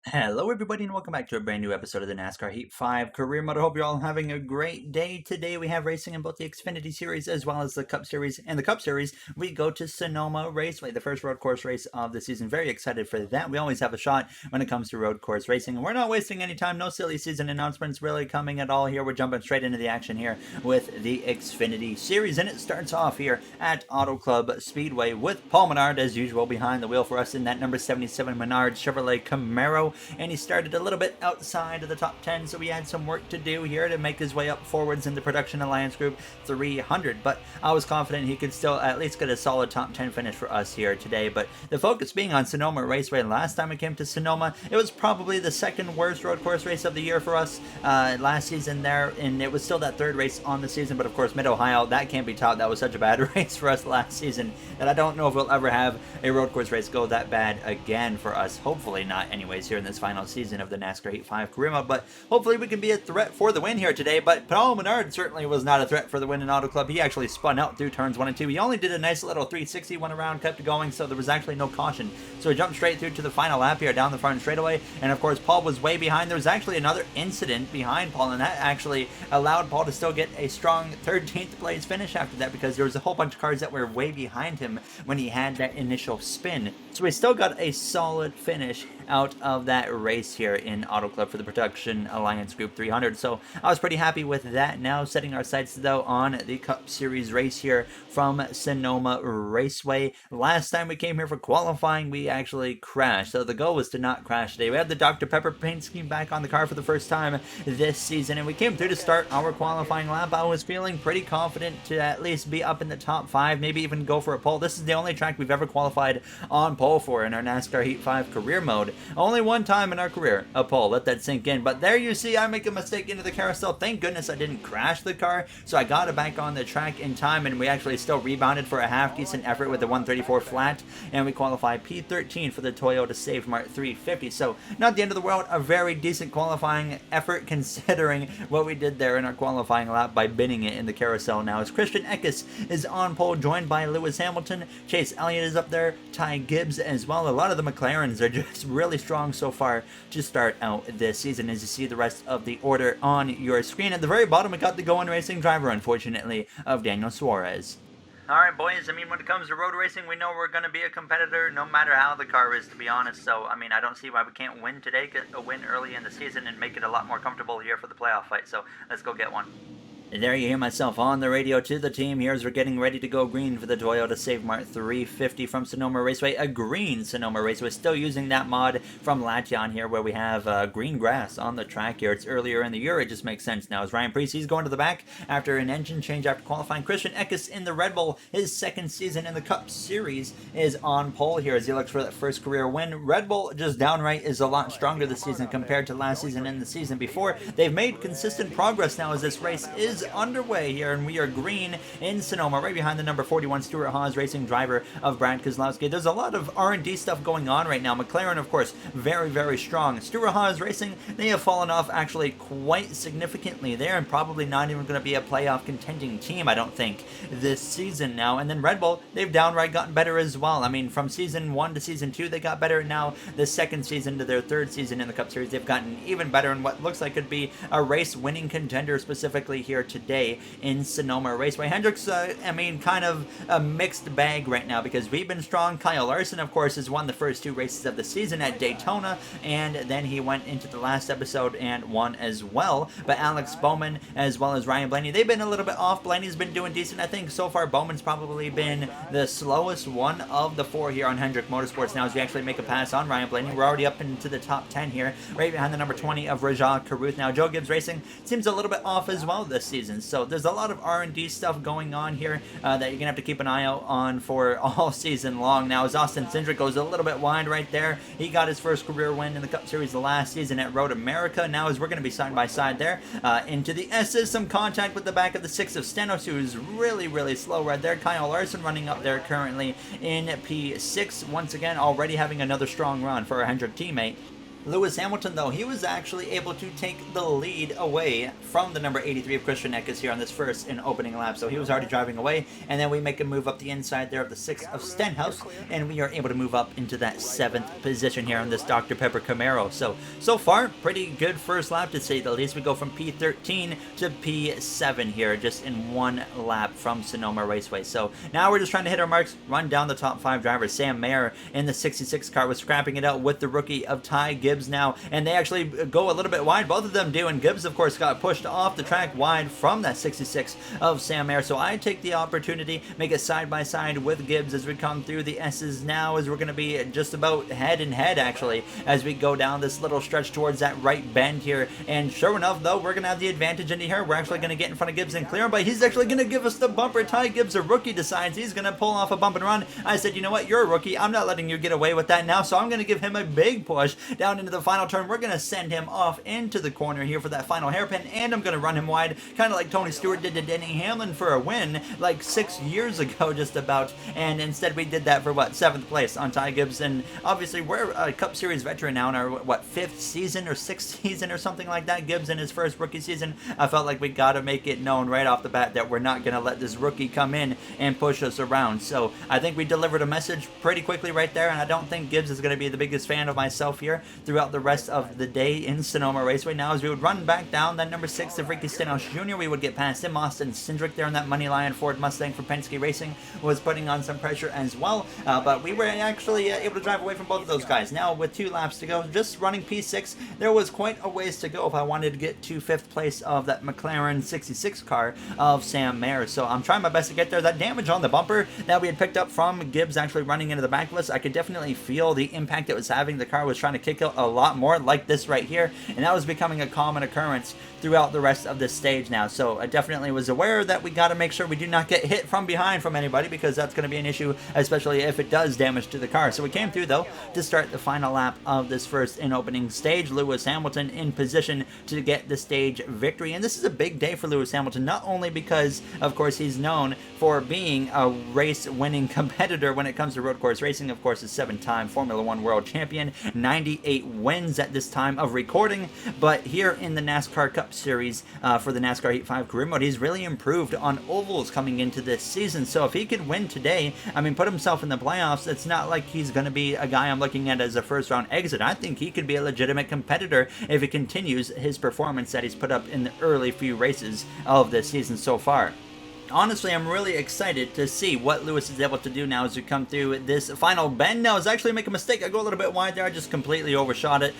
Hello, everybody, and welcome back to a brand new episode of the NASCAR Heat 5 Career Mode. I hope you're all having a great day. Today, we have racing in both the Xfinity Series as well as the Cup Series. In the Cup Series, we go to Sonoma Raceway, the first road course race of the season. Very excited for that. We always have a shot when it comes to road course racing, and we're not wasting any time. No silly season announcements really coming at all here. We're jumping straight into the action here with the Xfinity Series, and it starts off here at Auto Club Speedway with Paul Menard, as usual, behind the wheel for us in that number 77 Menard Chevrolet Camaro. And he started a little bit outside of the top 10, so he had some work to do here to make his way up forwards in the Production Alliance Group 300, but I was confident he could still at least get a solid top 10 finish for us here today. But the focus being on Sonoma Raceway. Last time we came to Sonoma, it was probably the second worst road course race of the year for us last season there, and it was still that third race on the season. But of course, Mid-Ohio, that can't be topped. That was such a bad race for us last season that I don't know if we'll ever have a road course race go that bad again for us. Hopefully not anyways here in this final season of the NASCAR Heat 5 Career Mode, but hopefully we can be a threat for the win here today. But Paul Menard certainly was not a threat for the win in Auto Club. He actually spun out through turns 1 and 2. He only did a nice little 360, went around, kept going, so there was actually no caution. So he jumped straight through to the final lap here down the front straightaway, and of course Paul was way behind. There was actually another incident behind Paul, and that actually allowed Paul to still get a strong 13th place finish after that, because there was a whole bunch of cars that were way behind him when he had that initial spin. So he still got a solid finish out of that race here in Auto Club for the Production Alliance Group 300. So I was pretty happy with that. Now setting our sights though on the Cup Series race here from Sonoma Raceway. Last time we came here for qualifying, we actually crashed. So the goal was to not crash today. We had the Dr. Pepper paint scheme back on the car for the first time this season, and we came through to start our qualifying lap. I was feeling pretty confident to at least be up in the top 5, maybe even go for a pole. This is the only track we've ever qualified on pole for in our NASCAR Heat 5 career mode. Only one time in our career, a pole. Let that sink in. But there you see, I make a mistake into the carousel. Thank goodness I didn't crash the car, so I got it back on the track in time, and we actually still rebounded for a half-decent effort with the 134 flat, and we qualified P13 for the Toyota Save Mart 350. So not the end of the world, a very decent qualifying effort considering what we did there in our qualifying lap by binning it in the carousel. Now as Christian Eckes is on pole, joined by Lewis Hamilton. Chase Elliott is up there, Ty Gibbs as well. A lot of the McLarens are just really strong so far to start out this season, as you see the rest of the order on your screen. At the very bottom, we got the Going Racing driver, unfortunately, of Daniel Suarez. Alright, boys, I mean, when it comes to road racing, we know we're going to be a competitor no matter how the car is, to be honest. So, I mean, I don't see why we can't win today, get a win early in the season, and make it a lot more comfortable here for the playoff fight. So, let's go get one. There you hear myself on the radio to the team here as we're getting ready to go green for the Toyota Save Mart 350 from Sonoma Raceway. A green Sonoma Raceway, still using that mod from Latian here where we have green grass on the track here. It's earlier in the year, it just makes sense now. As Ryan Preece, he's going to the back after an engine change after qualifying. Christian Eckes in the Red Bull, his second season in the Cup Series, is on pole here as he looks for that first career win. Red Bull just downright is a lot stronger this season compared to last season and the season before. They've made consistent progress now as this race is underway here, and we are green in Sonoma, right behind the number 41 Stuart Haas Racing driver of Brad Keselowski. There's a lot of R&D stuff going on right now. McLaren, of course, very, very strong. Stuart Haas Racing, they have fallen off actually quite significantly there, and probably not even going to be a playoff contending team, I don't think, this season now. And then Red Bull, they've downright gotten better as well. I mean, from season 1 to season 2, they got better. Now, the second season to their third season in the Cup Series, they've gotten even better in what looks like could be a race-winning contender specifically here today in Sonoma Raceway. Hendricks, I mean, kind of a mixed bag right now because we've been strong. Kyle Larson, of course, has won the first 2 races of the season at Daytona, and then he went into the last episode and won as well. But Alex Bowman, as well as Ryan Blaney, they've been a little bit off. Blaney's been doing decent. I think so far Bowman's probably been the slowest one of the 4 here on Hendrick Motorsports. Now as we actually make a pass on Ryan Blaney, we're already up into the top 10 here, right behind the number 20 of Rajah Caruth. Now Joe Gibbs Racing seems a little bit off as well this season, so there's a lot of R&D stuff going on here that you're gonna have to keep an eye out on for all season long. Now as Austin Cindric goes a little bit wide right there, he got his first career win in the Cup Series the last season at Road America. Now as we're gonna be side by side there into the S's, some contact with the back of the 6 of Stenos, who's really, really slow right there. Kyle Larson running up there currently in P6 once again, already having another strong run for our Hendrick teammate. Lewis Hamilton, though, he was actually able to take the lead away from the number 83 of Christian Eckes here on this first and opening lap. So he was already driving away, and then we make a move up the inside there of the 6 of Stenhouse, and we are able to move up into that 7th position here on this Dr. Pepper Camaro. So far, pretty good first lap to say the least. We go from P13 to P7 here, just in one lap from Sonoma Raceway. So now we're just trying to hit our marks, run down the top 5 drivers. Sam Mayer in the 66 car was scrapping it out with the rookie of Ty Gibbs now, and they actually go a little bit wide, both of them do, and Gibbs of course got pushed off the track wide from that 66 of Sam Mayer. So I take the opportunity, make it side by side with Gibbs as we come through the S's now, as we're going to be just about head and head actually as we go down this little stretch towards that right bend here. And sure enough, though, we're going to have the advantage into here. We're actually going to get in front of Gibbs and clear him, but he's actually going to give us the bumper. Ty Gibbs, a rookie, decides he's going to pull off a bump and run. I said, you know what, you're a rookie, I'm not letting you get away with that now, so I'm going to give him a big push down into the final turn. We're going to send him off into the corner here for that final hairpin, and I'm going to run him wide, kind of like Tony Stewart did to Denny Hamlin for a win like 6 years ago just about, and instead we did that for what, 7th place on Ty Gibbs. And obviously we're a Cup Series veteran now in our what, 5th season or 6th season or something like that. Gibbs in his first rookie season. I felt like we got to make it known right off the bat that we're not going to let this rookie come in and push us around. So I think we delivered a message pretty quickly right there, and I don't think Gibbs is going to be the biggest fan of myself here throughout the rest of the day in Sonoma Raceway. Now as we would run back down that number 6 of Ricky Stenhouse Jr., we would get past him. Austin Cindric there in that Money Lion Ford Mustang for Penske Racing was putting on some pressure as well, but we were actually able to drive away from both of those guys. Now with 2 laps to go, just running P6, there was quite a ways to go if I wanted to get to 5th place of that McLaren 66 car of Sam Mayer. So I'm trying my best to get there. That damage on the bumper that we had picked up from Gibbs actually running into the back of us, I could definitely feel the impact it was having. The car was trying to kick out a lot more like this right here, and that was becoming a common occurrence throughout the rest of this stage now. So I definitely was aware that we got to make sure we do not get hit from behind from anybody, because that's going to be an issue, especially if it does damage to the car. So we came through though to start the final lap of this first and opening stage. Lewis Hamilton in position to get the stage victory, and this is a big day for Lewis Hamilton, not only because of course he's known for being a race winning competitor when it comes to road course racing. Of course, a 7-time Formula 1 world champion, 98 wins at this time of recording, but here in the NASCAR Cup Series for the NASCAR Heat 5 career mode, he's really improved on ovals coming into this season. So if he could win today, I mean, put himself in the playoffs, it's not like he's going to be a guy I'm looking at as a first round exit. I think he could be a legitimate competitor if he continues his performance that he's put up in the early few races of this season so far. Honestly, I'm really excited to see what Lewis is able to do now as we come through this final bend. Now, I was actually making a mistake. I go a little bit wide there. I just completely overshot it.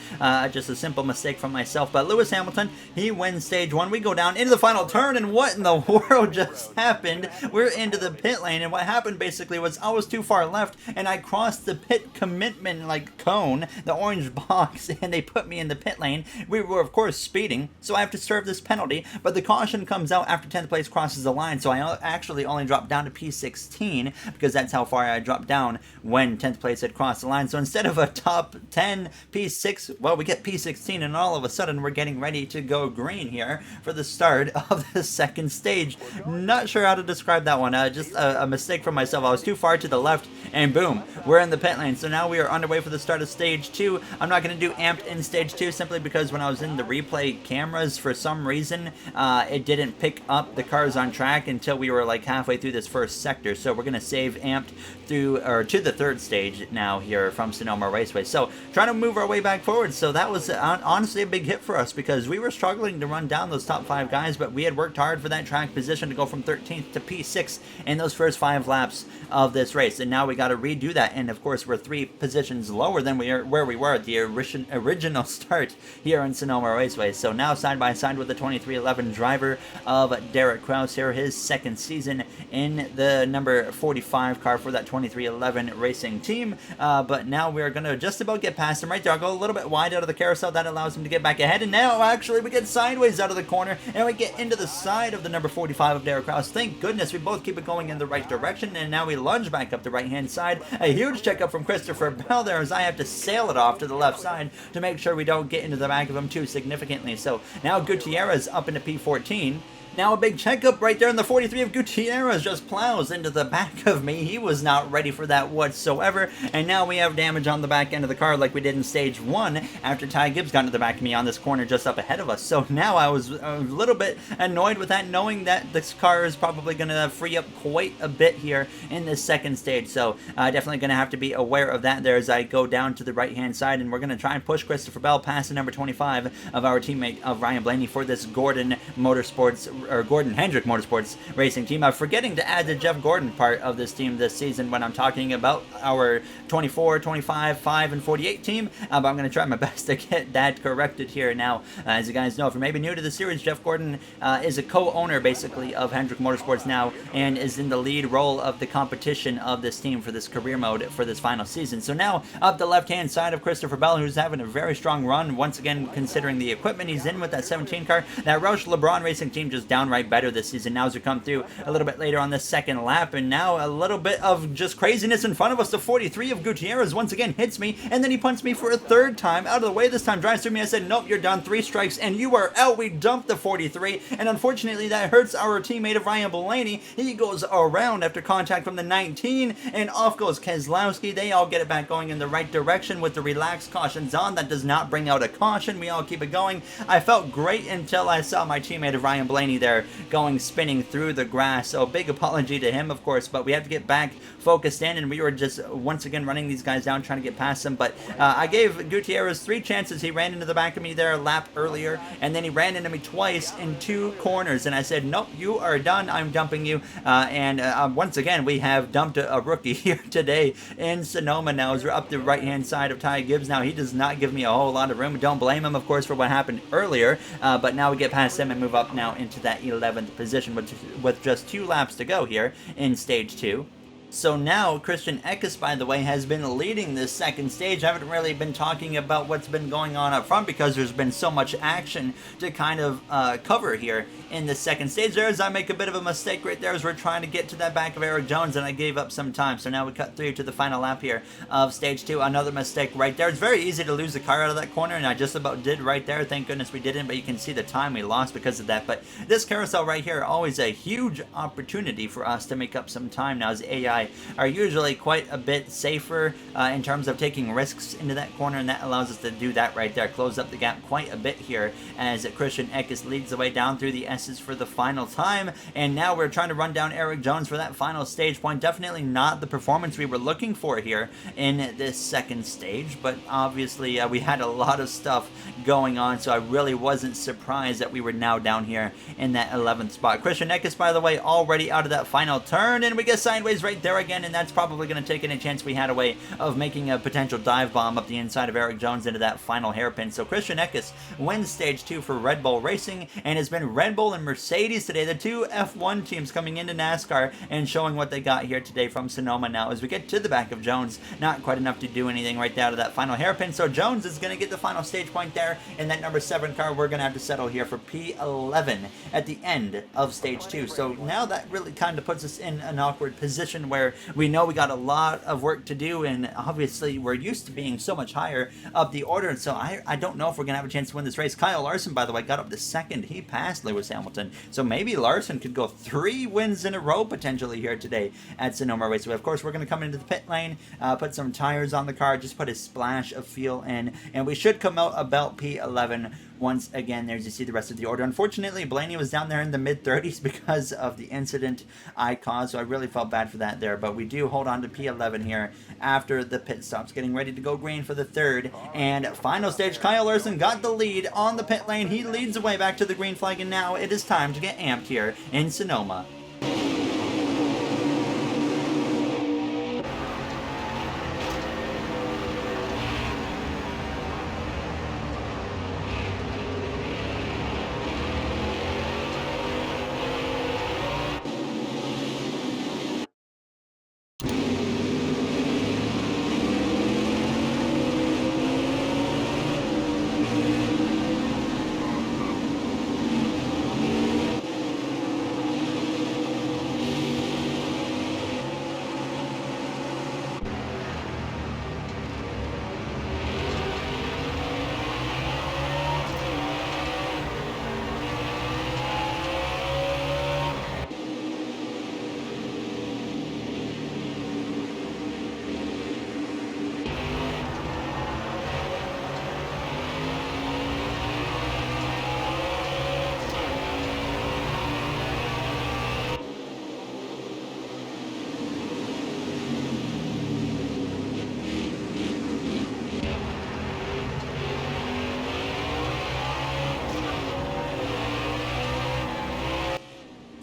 Just a simple mistake from myself. But Lewis Hamilton, he wins stage 1. We go down into the final turn, and what in the world just happened? We're into the pit lane, and what happened basically was I was too far left, and I crossed the pit commitment like cone, the orange box, and they put me in the pit lane. We were, of course, speeding, so I have to serve this penalty, but the caution comes out after 10th place crosses the line, so I actually only dropped down to P16 because that's how far I dropped down when 10th place had crossed the line. So instead of a top 10 P6, well, we get P16, and all of a sudden we're getting ready to go green here for the start of the second stage. Not sure how to describe that one. Just a mistake from myself. I was too far to the left, and boom, we're in the pit lane. So now we are underway for the start of stage 2. I'm not going to do amped in stage 2 simply because when I was in the replay cameras, for some reason, it didn't pick up the cars on track until we were like halfway through this first sector. So we're going to save amped through or to the third stage now here from Sonoma Raceway. So trying to move our way back forward. So that was honestly a big hit for us because we were struggling to run down those top 5 guys, but we had worked hard for that track position to go from 13th to P6 in those first 5 laps of this race. And now we got to redo that. And of course, we're 3 positions lower than where we were at the original start here in Sonoma Raceway. So now side by side with the 2311 driver of Derek Kraus here, his second season in the number 45 car for that 2311 racing team. But now we're going to just about get past him right there. I'll go a little bit wide out of the carousel. That allows him to get back ahead. And now actually we get sideways out of the corner and we get into the side of the number 45 of Derek Kraus. Thank goodness we both keep it going in the right direction. And now we lunge back up the right hand side. A huge checkup from Christopher Bell there as I have to sail it off to the left side to make sure we don't get into the back of him too significantly. So now Gutierrez up into P14. Now a big checkup right there in the 43 of Gutierrez just plows into the back of me. He was not ready for that whatsoever. And now we have damage on the back end of the car like we did in stage 1 after Ty Gibbs got into the back of me on this corner just up ahead of us. So now I was a little bit annoyed with that, knowing that this car is probably going to free up quite a bit here in this second stage. So definitely going to have to be aware of that there as I go down to the right-hand side. And we're going to try and push Christopher Bell past the number 25 of our teammate of Ryan Blaney for this Gordon Hendrick Motorsports racing team. I'm forgetting to add the Jeff Gordon part of this team this season when I'm talking about our 24, 25, 5, and 48 team, but I'm going to try my best to get that corrected here now. As you guys know, if you're maybe new to the series, Jeff Gordon is a co-owner basically of Hendrick Motorsports now and is in the lead role of the competition of this team for this career mode for this final season. So now up the left-hand side of Christopher Bell, who's having a very strong run, once again considering the equipment he's in with that 17 car. That Roush LeBron racing team just downright better this season now as we come through a little bit later on this second lap, and now a little bit of just craziness in front of us. The 43 of Gutierrez once again hits me, and then he punts me for a third time out of the way. This time drives through me. I said, nope, you're done, 3 strikes and you are out. We dumped the 43, and unfortunately that hurts our teammate of Ryan Blaney. He goes around after contact from the 19, and off goes Keselowski. They all get it back going in the right direction with the relaxed cautions on. That does not bring out a caution. We all keep it going. I felt great until I saw my teammate of Ryan Blaney there going spinning through the grass. So big apology to him, of course, but we have to get back focused in, and we were just once again running these guys down, trying to get past them. But I gave Gutierrez 3 chances. He ran into the back of me there a lap earlier, and then he ran into me twice in 2 corners, and I said, nope, you are done. I'm dumping you. Once again, we have dumped a rookie here today in Sonoma now as we're up the right-hand side of Ty Gibbs. Now, he does not give me a whole lot of room. Don't blame him, of course, for what happened earlier, but now we get past him and move up now into that 11th position with just 2 laps to go here in stage 2. So now, Christian Eckes, by the way, has been leading this second stage. I haven't really been talking about what's been going on up front because there's been so much action to kind of cover here in the second stage. There as I make a bit of a mistake right there as we're trying to get to that back of Eric Jones, and I gave up some time. So now we cut through to the final lap here of stage 2. Another mistake right there. It's very easy to lose the car out of that corner, and I just about did right there. Thank goodness we didn't, but you can see the time we lost because of that. But this carousel right here, always a huge opportunity for us to make up some time now, as AI are usually quite a bit safer in terms of taking risks into that corner, and that allows us to do that right there. Close up the gap quite a bit here as Christian Eckes leads the way down through the S's for the final time, and now we're trying to run down Eric Jones for that final stage point. Definitely not the performance we were looking for here in this second stage, but obviously we had a lot of stuff going on, so I really wasn't surprised that we were now down here in that 11th spot. Christian Eckes, by the way, already out of that final turn, and we get sideways right there again, and that's probably going to take any chance we had away of making a potential dive bomb up the inside of Eric Jones into that final hairpin. So Christian Eckes wins stage 2 for Red Bull Racing, and has been Red Bull and Mercedes today, the 2 F1 teams coming into NASCAR and showing what they got here today from Sonoma. Now as we get to the back of Jones, not quite enough to do anything right there to that final hairpin, so Jones is going to get the final stage point there in that number 7 car. We're going to have to settle here for P11 at the end of stage 2. So now that really kind of puts us in an awkward position where we know we got a lot of work to do, and obviously we're used to being so much higher up the order, and so I don't know if we're going to have a chance to win this race. Kyle Larson, by the way, got up to 2nd. He passed Lewis Hamilton, so maybe Larson could go 3 wins in a row potentially here today at Sonoma Raceway. Of course, we're going to come into the pit lane, put some tires on the car, just put a splash of fuel in, and we should come out about P11 once again. There's you see the rest of the order. Unfortunately, Blaney was down there in the mid-30s because of the incident I caused, so I really felt bad for that there, but we do hold on to P11 here after the pit stops, getting ready to go green for the 3rd and final stage. Kyle Larson got the lead on the pit lane. He leads the way back to the green flag, and now it is time to get amped here in Sonoma.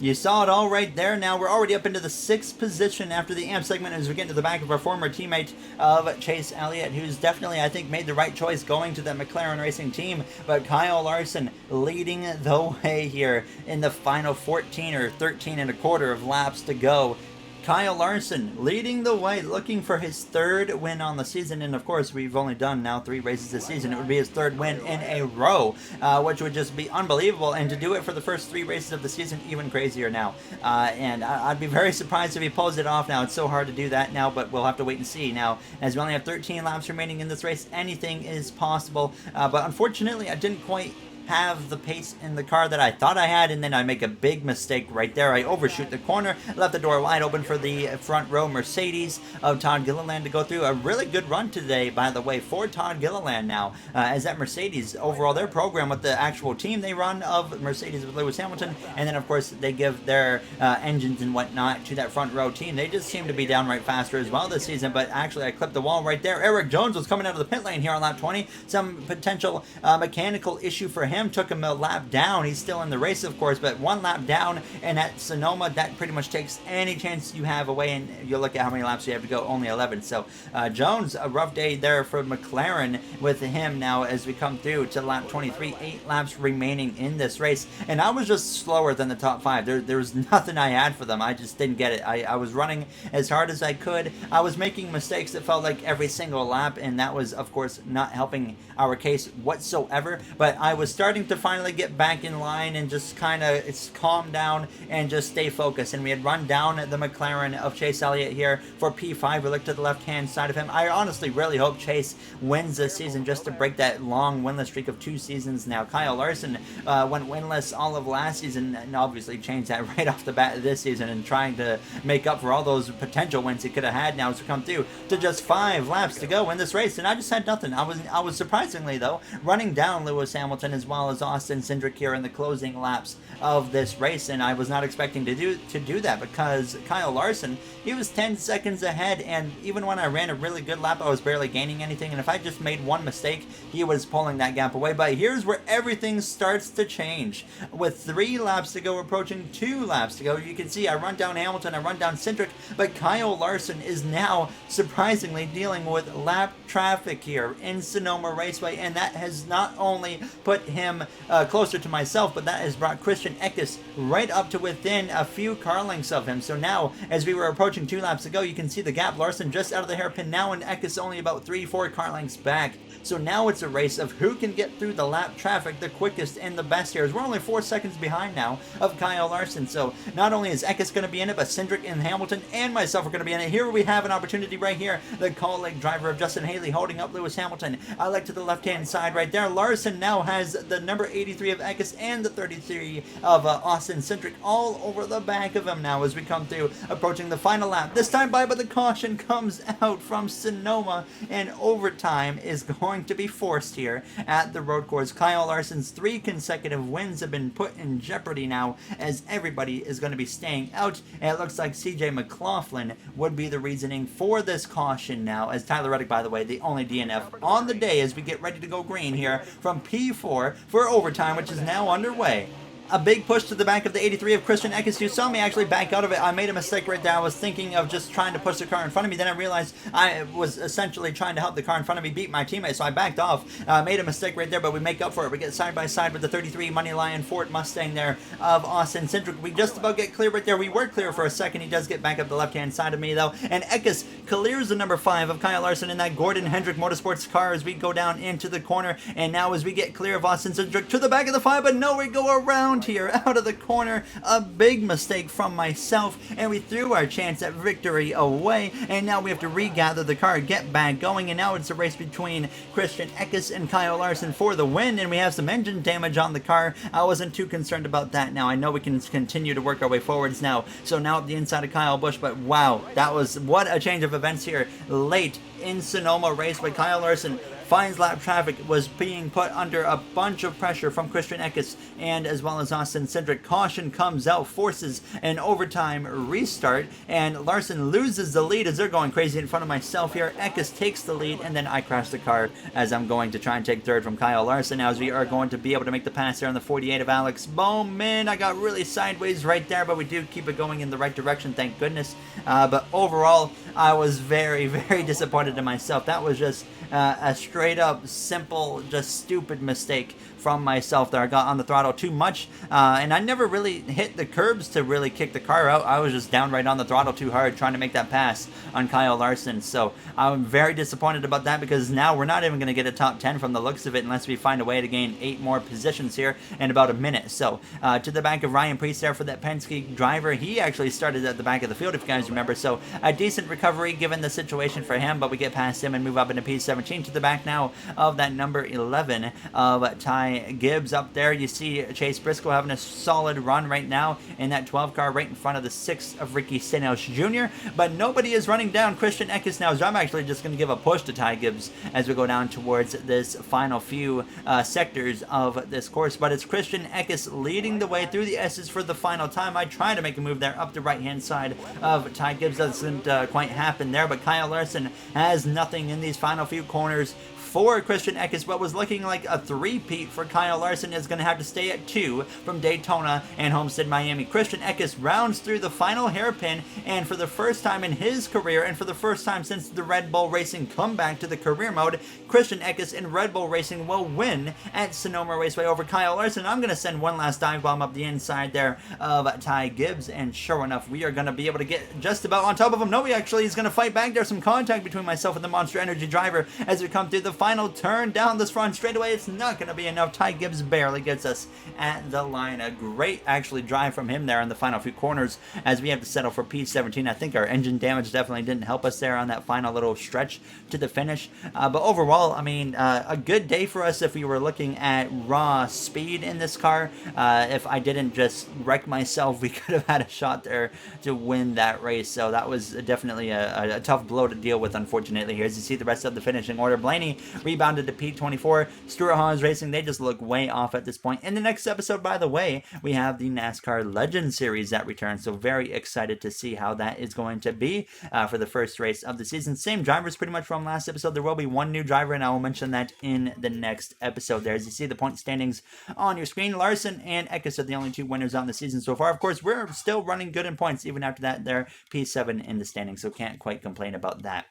You saw it all right there. Now we're already up into the 6th position after the AMP segment as we get into the back of our former teammate of Chase Elliott, who's definitely, I think, made the right choice going to the McLaren Racing team. But Kyle Larson leading the way here in the final 14 or 13 and a quarter of laps to go. Kyle Larson leading the way, looking for his 3rd win on the season. And of course, we've only done now 3 races this season. It would be his 3rd win in a row, which would just be unbelievable. And to do it for the first 3 races of the season, even crazier now. And I'd be very surprised if he pulls it off now. It's so hard to do that now, but we'll have to wait and see. Now, as we only have 13 laps remaining in this race, anything is possible. But unfortunately, I didn't quite have the pace in the car that I thought I had, and then I make a big mistake right there. I overshoot the corner, left the door wide open for the front row Mercedes of Todd Gilliland to go through. A really good run today, by the way, for Todd Gilliland now, as that Mercedes, overall, their program with the actual team they run of Mercedes with Lewis Hamilton, and then, of course, they give their engines and whatnot to that front row team. They just seem to be downright faster as well this season, but actually, I clipped the wall right there. Eric Jones was coming out of the pit lane here on lap 20. Some potential mechanical issue for him. Took him a lap down. He's still in the race, of course, but 1 lap down, and at Sonoma, that pretty much takes any chance you have away, and you look at how many laps you have to go, only 11. So Jones, a rough day there for McLaren with him now as we come through to lap 23, 8 laps remaining in this race, and I was just slower than the top 5. There was nothing I had for them. I just didn't get it. I was running as hard as I could. I was making mistakes that felt like every single lap, and that was, of course, not helping our case whatsoever, but I was starting to finally get back in line and just kind of calm down and just stay focused. And we had run down the McLaren of Chase Elliott here for P5. We look to the left-hand side of him. I honestly really hope Chase wins this season just to break that long winless streak of 2 seasons now. Kyle Larson went winless all of last season and obviously changed that right off the bat this season and trying to make up for all those potential wins he could have had now as we come through to just 5 laps to go in this race. And I just had nothing. I was surprisingly, though, running down Lewis Hamilton as well as Austin Cindric here in the closing laps of this race, and I was not expecting to do that because Kyle Larson, he was 10 seconds ahead, and even when I ran a really good lap, I was barely gaining anything, and if I just made one mistake, he was pulling that gap away. But here's where everything starts to change. With 3 laps to go, approaching 2 laps to go, you can see I run down Hamilton, I run down Cindric, but Kyle Larson is now surprisingly dealing with lap traffic here in Sonoma Raceway, and that has not only put him closer to myself, but that has brought Christian Eckes right up to within a few car lengths of him. So now, as we were approaching 2 laps to go, you can see the gap. Larson just out of the hairpin now, and Eckes only about 3-4 car lengths back. So now it's a race of who can get through the lap traffic the quickest and the best here. As we're only 4 seconds behind now of Kyle Larson. So not only is Eckes going to be in it, but Cindric and Hamilton and myself are going to be in it. Here we have an opportunity right here. The colleague driver of Justin Haley holding up Lewis Hamilton. I like to the left-hand side right there. Larson now has the number 83 of Eckes and the 33 of Austin Cindric all over the back of him now as we come through, approaching the final lap. This time by, but the caution comes out from Sonoma, and overtime is going to be forced here at the road course. Kyle Larson's 3 consecutive wins have been put in jeopardy now as everybody is going to be staying out, and it looks like CJ McLaughlin would be the reasoning for this caution now, as Tyler Reddick, by the way, the only DNF on the day as we get ready to go green here from P4 for overtime, which is now underway. A big push to the back of the 83 of Christian Eckes. You saw me actually back out of it. I made a mistake right there. I was thinking of just trying to push the car in front of me. Then I realized I was essentially trying to help the car in front of me beat my teammate, so I backed off. Made a mistake right there, but we make up for it. We get side by side with the 33 Money Lion Ford Mustang there of Austin Cindric. We just about get clear right there. We were clear for a second. He does get back up the left-hand side of me, though. And Eckes clears the number 5 of Kyle Larson in that Gordon Hendrick Motorsports car as we go down into the corner. And now as we get clear of Austin Cindric to the back of the 5, but no, we go around here, out of the corner. A big mistake from myself, and we threw our chance at victory away, and now we have to regather the car, get back going, and now it's a race between Christian Eckes and Kyle Larson for the win, and we have some engine damage on the car. I wasn't too concerned about that. Now I know we can continue to work our way forwards now, so now at the inside of Kyle Busch, but wow, that was what a change of events here late in Sonoma Raceway. Kyle Larson finds lap traffic, was being put under a bunch of pressure from Christian Eckes and as well as Austin Cindric. Caution comes out, forces an overtime restart, and Larson loses the lead as they're going crazy in front of myself here. Eckes takes the lead, and then I crash the car as I'm going to try and take third from Kyle Larson now, as we are going to be able to make the pass there on the 48 of Alex Bowman. I got really sideways right there, but we do keep it going in the right direction, thank goodness. But overall, I was very, very disappointed in myself. That was just a straight up, simple, just stupid mistake from myself there. I got on the throttle too much, and I never really hit the curbs to really kick the car out. I was just downright on the throttle too hard trying to make that pass on Kyle Larson. So I'm very disappointed about that, because now we're not even going to get a top 10 from the looks of it unless we find a way to gain 8 more positions here in about a minute. So to the back of Ryan Preece there for that Penske driver. He actually started at the back of the field, if you guys remember. So a decent recovery given the situation for him, but we get past him and move up into P17 to the back now of that number 11 of Ty Gibbs up there. You see Chase Briscoe having a solid run right now in that 12 car right in front of the 6 of Ricky Stenhouse Jr., but nobody is running down Christian Eckes now, so I'm actually just going to give a push to Ty Gibbs as we go down towards this final few sectors of this course. But it's Christian Eckes leading the way through the S's for the final time. I try to make a move there up the right hand side of Ty Gibbs. Doesn't quite happen there, but Kyle Larson has nothing in these final few corners for Christian Eckes. What was looking like a three-peat for Kyle Larson is going to have to stay at 2 from Daytona and Homestead, Miami. Christian Eckes rounds through the final hairpin, and for the first time in his career, and for the first time since the Red Bull Racing comeback to the career mode, Christian Eckes in Red Bull Racing will win at Sonoma Raceway over Kyle Larson. I'm going to send one last dive bomb up the inside there of Ty Gibbs, and sure enough, we are going to be able to get just about on top of him. No, he actually is going to fight back. There's some contact between myself and the Monster Energy driver as we come through the final turn down this front straightaway. It's not going to be enough. Ty Gibbs barely gets us at the line. A great actually drive from him there in the final few corners as we have to settle for P17. I think our engine damage definitely didn't help us there on that final little stretch to the finish. But overall, I mean, a good day for us if we were looking at raw speed in this car. If I didn't just wreck myself, we could have had a shot there to win that race. So that was definitely a tough blow to deal with, unfortunately. Here, as you see the rest of the finishing order, Blaney rebounded to P24. Stewart Haas Racing, they just look way off at this point. In the next episode, by the way, we have the NASCAR Legends Series that returns, so very excited to see how that is going to be for the first race of the season. Same drivers pretty much from last episode. There will be one new driver, and I will mention that in the next episode there. As you see the point standings on your screen, Larson and Eckes are the only 2 winners on the season so far. Of course, we're still running good in points, even after that. They're P7 in the standings, so can't quite complain about that.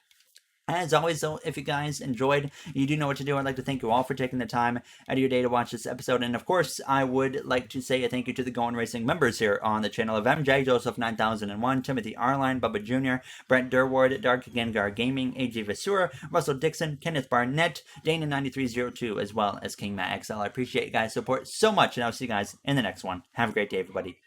As always, though, if you guys enjoyed, you do know what to do. I'd like to thank you all for taking the time out of your day to watch this episode. And, of course, I would like to say a thank you to the Going Racing members here on the channel of MJ, Joseph 9001, Timothy Arline, Bubba Jr., Brent Durward, Dark Gengar Gaming, AJ Vasura, Russell Dixon, Kenneth Barnett, Dana9302, as well as King Matt XL. I appreciate you guys' support so much, and I'll see you guys in the next one. Have a great day, everybody.